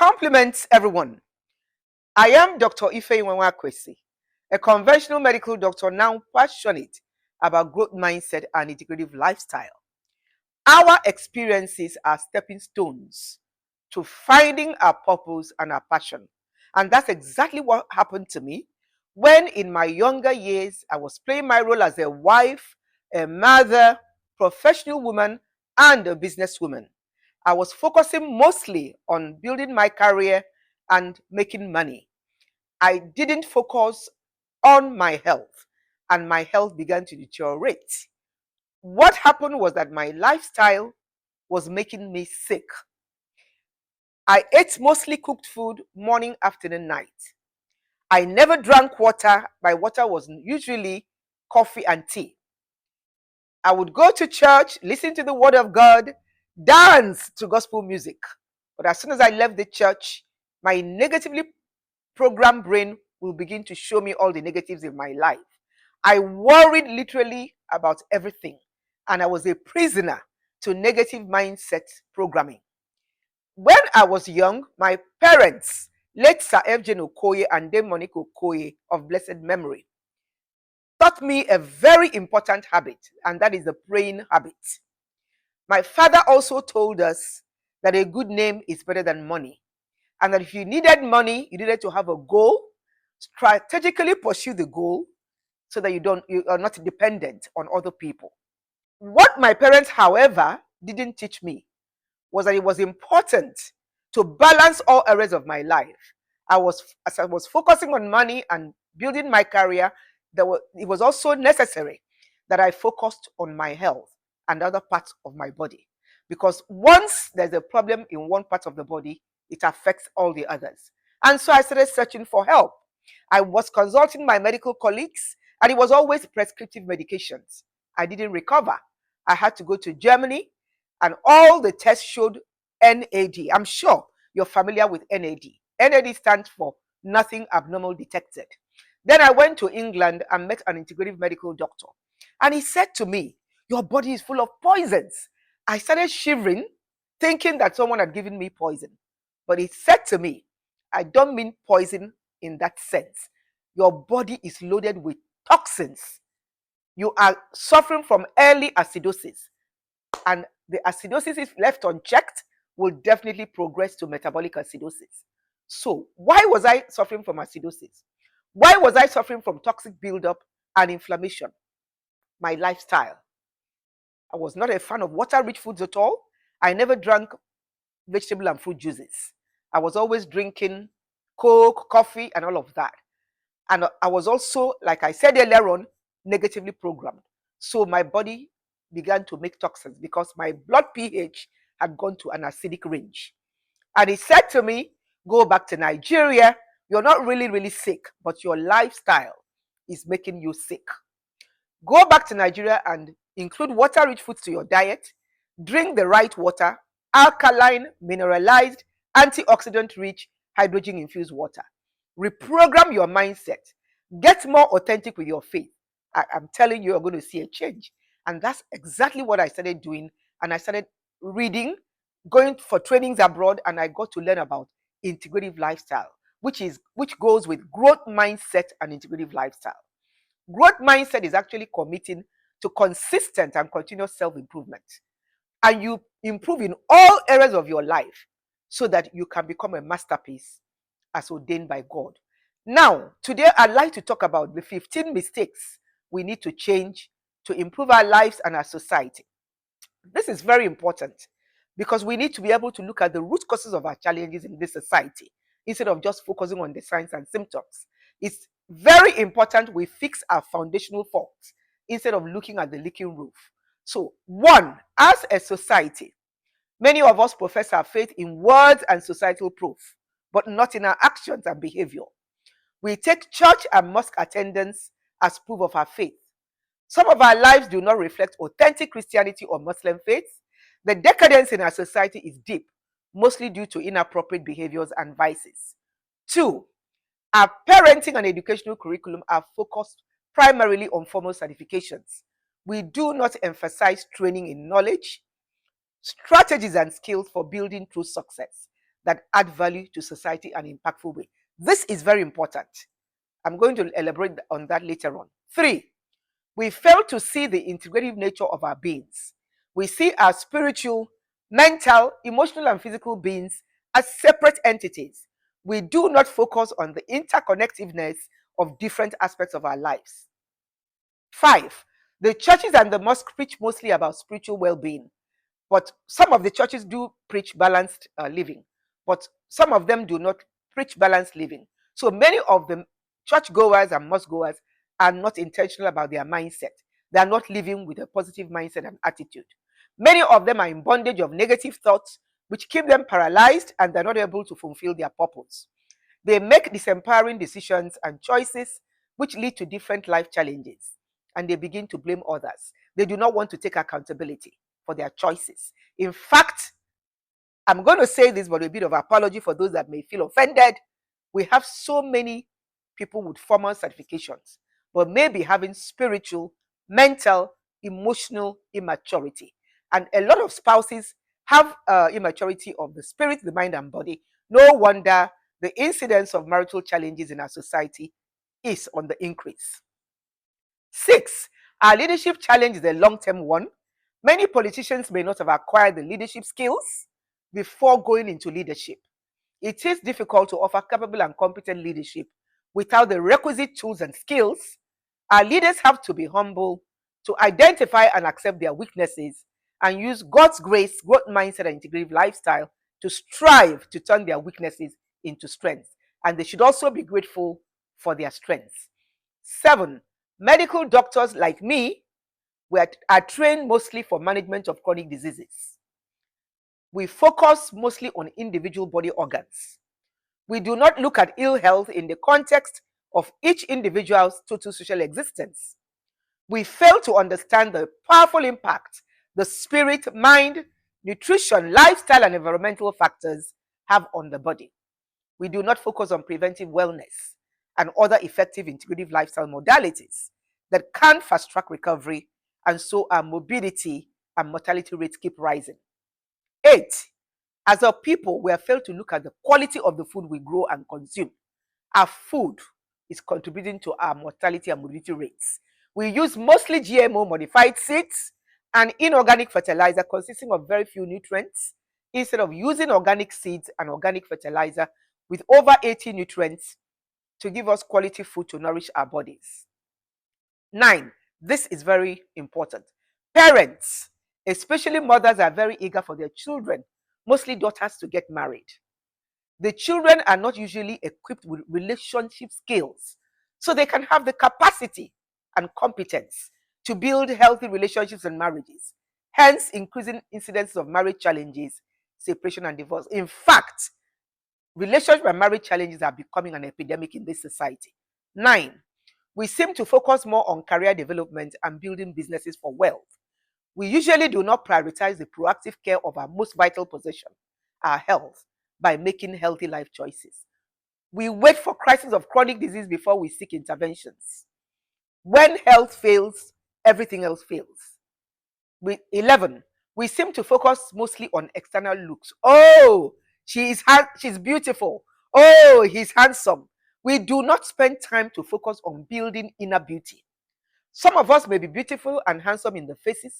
Compliments, everyone. I am Dr. Ifeyinwa Nwakwesi, a conventional medical doctor now passionate about growth mindset and integrative lifestyle. Our experiences are stepping stones to finding our purpose and our passion. And that's exactly what happened to me when in my younger years I was playing my role as a wife, a mother, professional woman, and a businesswoman. I was focusing mostly on building my career and making money. I didn't focus on my health, and my health began to deteriorate. What happened was that my lifestyle was making me sick. I ate mostly cooked food morning, afternoon, night. I never drank water. My water was usually coffee and tea. I would go to church, listen to the word of God, dance to gospel music. But as soon as I left the church, my negatively programmed brain will begin to show me all the negatives in my life. I worried literally about everything, and I was a prisoner to negative mindset programming. When I was young, my parents, late Sir F.J. Okoye and Dame Monique Okoye of blessed memory, taught me a very important habit, and that is the praying habit. My father also told us that a good name is better than money, and that if you needed money, you needed to have a goal, strategically pursue the goal so that you are not dependent on other people. What my parents, however, didn't teach me was that it was important to balance all areas of my life. As I was focusing on money and building my career, it was also necessary that I focused on my health and other parts of my body. Because once there's a problem in one part of the body, it affects all the others. And so I started searching for help. I was consulting my medical colleagues, and it was always prescriptive medications. I didn't recover. I had to go to Germany, and all the tests showed NAD. I'm sure you're familiar with NAD. NAD stands for nothing abnormal detected. Then I went to England and met an integrative medical doctor. And he said to me, your body is full of poisons. I started shivering, thinking that someone had given me poison. But he said to me, I don't mean poison in that sense. Your body is loaded with toxins. You are suffering from early acidosis. And the acidosis, if left unchecked, will definitely progress to metabolic acidosis. So why was I suffering from acidosis? Why was I suffering from toxic buildup and inflammation? My lifestyle. I was not a fan of water-rich foods at all. I never drank vegetable and fruit juices. I was always drinking Coke, coffee, and all of that. And I was also, like I said earlier on, negatively programmed. So my body began to make toxins because my blood pH had gone to an acidic range. And he said to me, go back to Nigeria. You're not really sick, but your lifestyle is making you sick. Go back to Nigeria and include water-rich foods to your diet. Drink the right water, alkaline, mineralized, antioxidant-rich, hydrogen-infused water. Reprogram your mindset. Get more authentic with your faith. I'm telling you, you're going to see a change. And that's exactly what I started doing. And I started reading, going for trainings abroad, and I got to learn about integrative lifestyle, which goes with growth mindset and integrative lifestyle. Growth mindset is actually committing to consistent and continuous self-improvement. And you improve in all areas of your life so that you can become a masterpiece as ordained by God. Now, today I'd like to talk about the 15 mistakes we need to change to improve our lives and our society. This is very important because we need to be able to look at the root causes of our challenges in this society instead of just focusing on the signs and symptoms. It's very important we fix our foundational faults instead of looking at the leaking roof. So, one, as a society, many of us profess our faith in words and societal proof, but not in our actions and behavior. We take church and mosque attendance as proof of our faith. Some of our lives do not reflect authentic Christianity or Muslim faith. The decadence in our society is deep, mostly due to inappropriate behaviors and vices. Two, our parenting and educational curriculum are focused primarily on formal certifications. We do not emphasize training in knowledge, strategies, and skills for building true success. that add value to society in an impactful way. This is very important. I'm going to elaborate on that later on. 3, we fail to see the integrative nature of our beings. We see our spiritual, mental, emotional, and physical beings as separate entities. We do not focus on the interconnectiveness of different aspects of our lives. 5, the churches and the mosque preach mostly about spiritual well-being, but some of the churches do preach balanced living, but some of them do not preach balanced living. So many of the church goers and mosque goers are not intentional about their mindset. They are not living with a positive mindset and attitude. Many of them are in bondage of negative thoughts, which keep them paralyzed and they're not able to fulfill their purpose. They make disempowering decisions and choices which lead to different life challenges, and they begin to blame others. They do not want to take accountability for their choices. In fact, I'm going to say this, but a bit of apology for those that may feel offended. We have so many people with formal certifications, but maybe having spiritual, mental, emotional immaturity. And a lot of spouses have immaturity of the spirit, the mind, and body. No wonder the incidence of marital challenges in our society is on the increase. 6, our leadership challenge is a long-term one. Many politicians may not have acquired the leadership skills before going into leadership. It is difficult to offer capable and competent leadership without the requisite tools and skills. Our leaders have to be humble, to identify and accept their weaknesses, and use God's grace, growth mindset, and integrative lifestyle to strive to turn their weaknesses into strengths. And they should also be grateful for their strengths. 7, medical doctors like me are trained mostly for management of chronic diseases. We focus mostly on individual body organs. We do not look at ill health in the context of each individual's total social existence. We fail to understand the powerful impact the spirit, mind, nutrition, lifestyle, and environmental factors have on the body. We do not focus on preventive wellness and other effective integrative lifestyle modalities that can fast-track recovery, and so our morbidity and mortality rates keep rising. 8, as a people, we have failed to look at the quality of the food we grow and consume. Our food is contributing to our mortality and morbidity rates. We use mostly GMO modified seeds and inorganic fertilizer consisting of very few nutrients, instead of using organic seeds and organic fertilizer with over 80 nutrients to give us quality food to nourish our bodies. 9, this is very important. Parents, especially mothers, are very eager for their children, mostly daughters, to get married. The children are not usually equipped with relationship skills, so they can have the capacity and competence to build healthy relationships and marriages, hence increasing incidences of marriage challenges, separation, and divorce. In fact, relationship and marriage challenges are becoming an epidemic in this society. 9, we seem to focus more on career development and building businesses for wealth. We usually do not prioritize the proactive care of our most vital possession, our health, by making healthy life choices. We wait for crises of chronic disease before we seek interventions. When health fails, everything else fails. 11, we seem to focus mostly on external looks. Oh, she's beautiful. Oh, he's handsome. We do not spend time to focus on building inner beauty. Some of us may be beautiful and handsome in the faces,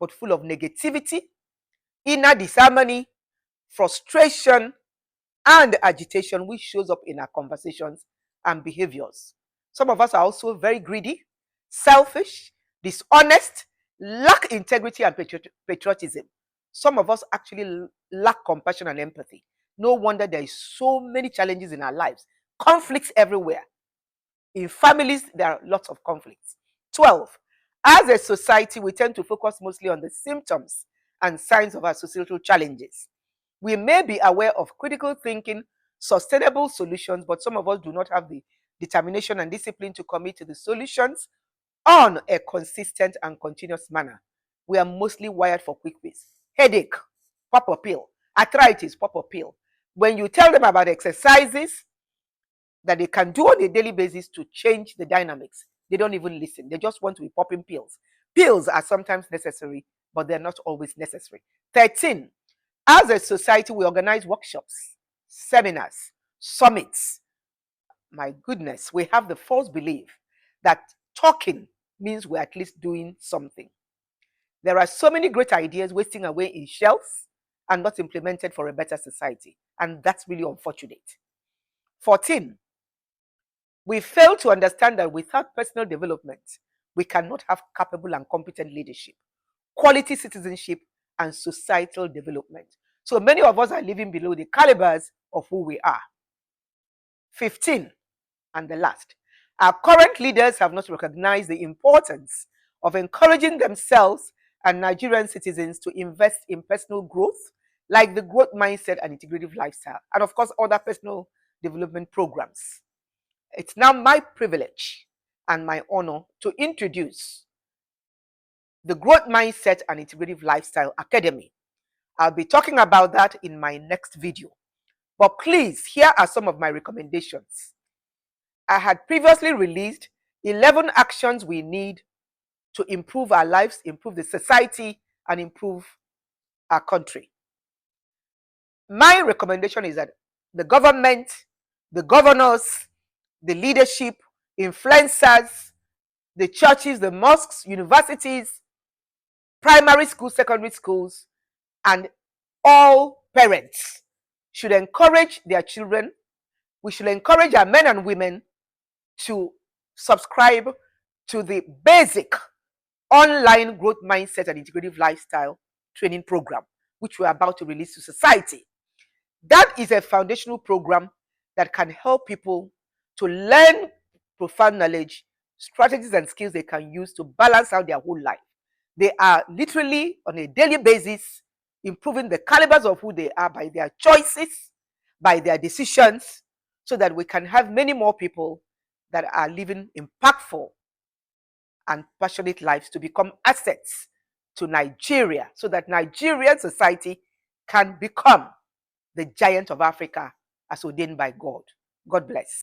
but full of negativity, inner disharmony, frustration, and agitation, which shows up in our conversations and behaviors. Some of us are also very greedy, selfish, dishonest, lack integrity and patriotism. Some of us actually lack compassion and empathy. No wonder there is so many challenges in our lives. Conflicts everywhere. In families, there are lots of conflicts. 12, as a society, we tend to focus mostly on the symptoms and signs of our societal challenges. We may be aware of critical thinking, sustainable solutions, but some of us do not have the determination and discipline to commit to the solutions on a consistent and continuous manner. We are mostly wired for quick wins. Headache, pop a pill. Arthritis, pop a pill. When you tell them about exercises that they can do on a daily basis to change the dynamics, they don't even listen. They just want to be popping pills. Pills are sometimes necessary, but they're not always necessary. 13, as a society, we organize workshops seminars, summits. My goodness, we have the false belief that talking means we're at least doing something. There are so many great ideas wasting away in shelves and not implemented for a better society. And that's really unfortunate. 14, we fail to understand that without personal development, we cannot have capable and competent leadership, quality citizenship, and societal development. So many of us are living below the calibers of who we are. 15, and the last, our current leaders have not recognized the importance of encouraging themselves and Nigerian citizens to invest in personal growth, like the growth mindset and integrative lifestyle, and of course, other personal development programs. It's now my privilege and my honor to introduce the Growth Mindset and Integrative Lifestyle Academy. I'll be talking about that in my next video. But please, here are some of my recommendations. I had previously released 11 actions we need to improve our lives, improve the society, and improve our country. My recommendation is that the government, the governors, the leadership, influencers, the churches, the mosques, universities, primary schools, secondary schools, and all parents should encourage their children. We should encourage our men and women to subscribe to the basic online growth mindset and integrative lifestyle training program, which we're about to release to society. That is a foundational program that can help people to learn profound knowledge, strategies, and skills they can use to balance out their whole life. They are literally on a daily basis improving the calibers of who they are by their choices, by their decisions, so that we can have many more people that are living impactful and passionate lives to become assets to Nigeria, so that Nigerian society can become the giant of Africa as ordained by God. God bless.